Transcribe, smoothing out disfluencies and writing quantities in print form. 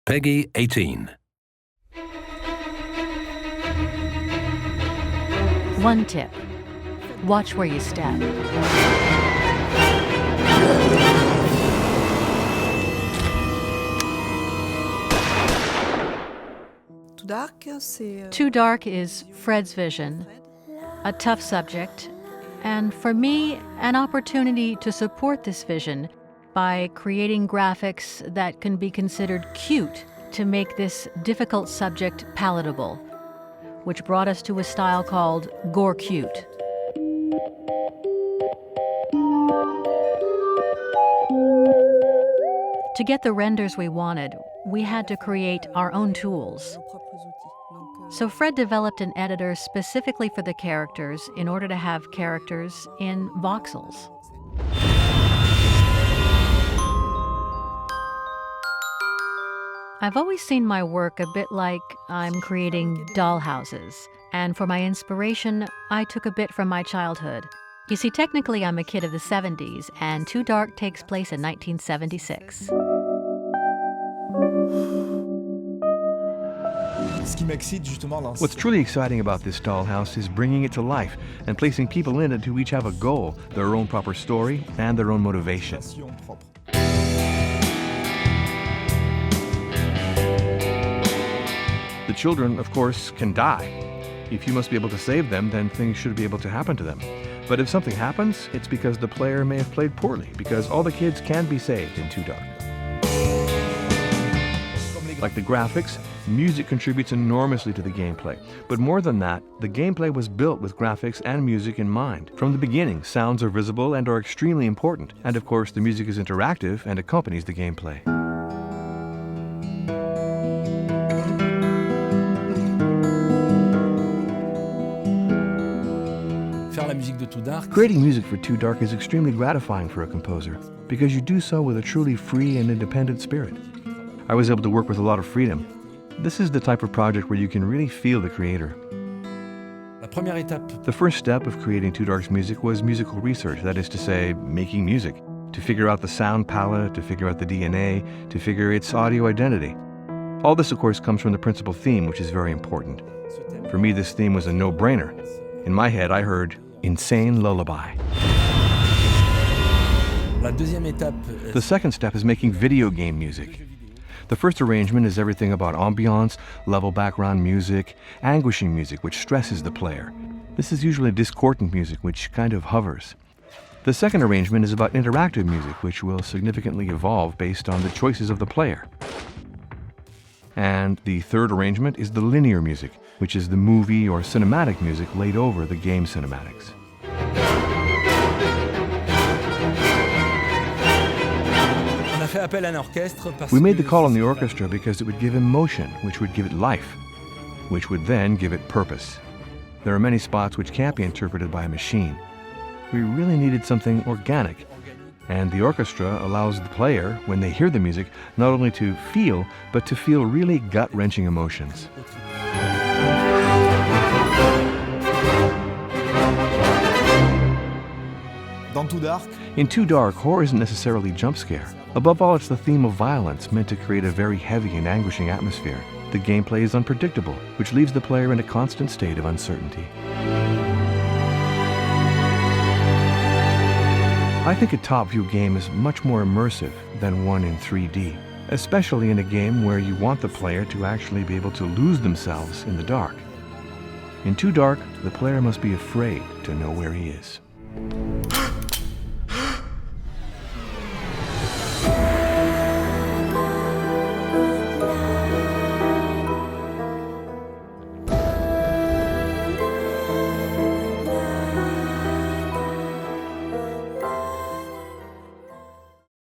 Peggy 18. One tip: watch where you step. Too dark is Fred's vision, a tough subject, and for me, an opportunity to support this vision by creating graphics that can be considered cute to make this difficult subject palatable, which brought us to a style called gore cute. To get the renders we wanted, we had to create our own tools. So Fred developed an editor specifically for the characters in order to have characters in voxels. I've always seen my work a bit like I'm creating dollhouses, and for my inspiration, I took a bit from my childhood. You see, technically I'm a kid of the 70s, and Too Dark takes place in 1976. What's truly exciting about this dollhouse is bringing it to life and placing people in it who each have a goal, their own proper story, and their own motivation. The children, of course, can die. If you must be able to save them, then things should be able to happen to them. But if something happens, it's because the player may have played poorly, because all the kids can be saved in Too Dark. Like the graphics, music contributes enormously to the gameplay. But more than that, the gameplay was built with graphics and music in mind. From the beginning, sounds are visible and are extremely important. And of course, the music is interactive and accompanies the gameplay. Creating music for Too Dark is extremely gratifying for a composer, because you do so with a truly free and independent spirit. I was able to work with a lot of freedom. This is the type of project where you can really feel the creator. The first step of creating Too Dark's music was musical research, that is to say, making music, to figure out the sound palette, to figure out the DNA, to figure its audio identity. All this, of course, comes from the principal theme, which is very important. For me, this theme was a no-brainer. In my head, I heard insane lullaby. The second step is making video game music. The first arrangement is everything about ambiance, level background music, anguishing music, which stresses the player. This is usually discordant music, which kind of hovers. The second arrangement is about interactive music, which will significantly evolve based on the choices of the player. And the third arrangement is the linear music, which is the movie or cinematic music laid over the game cinematics. We made the call on the orchestra because it would give emotion, which would give it life, which would then give it purpose. There are many spots which can't be interpreted by a machine. We really needed something organic, and the orchestra allows the player, when they hear the music, not only to feel, but to feel really gut-wrenching emotions. In Too Dark, horror isn't necessarily jump scare. Above all, it's the theme of violence meant to create a very heavy and anguishing atmosphere. The gameplay is unpredictable, which leaves the player in a constant state of uncertainty. I think a top-view game is much more immersive than one in 3D, especially in a game where you want the player to actually be able to lose themselves in the dark. In Too Dark, the player must be afraid to know where he is.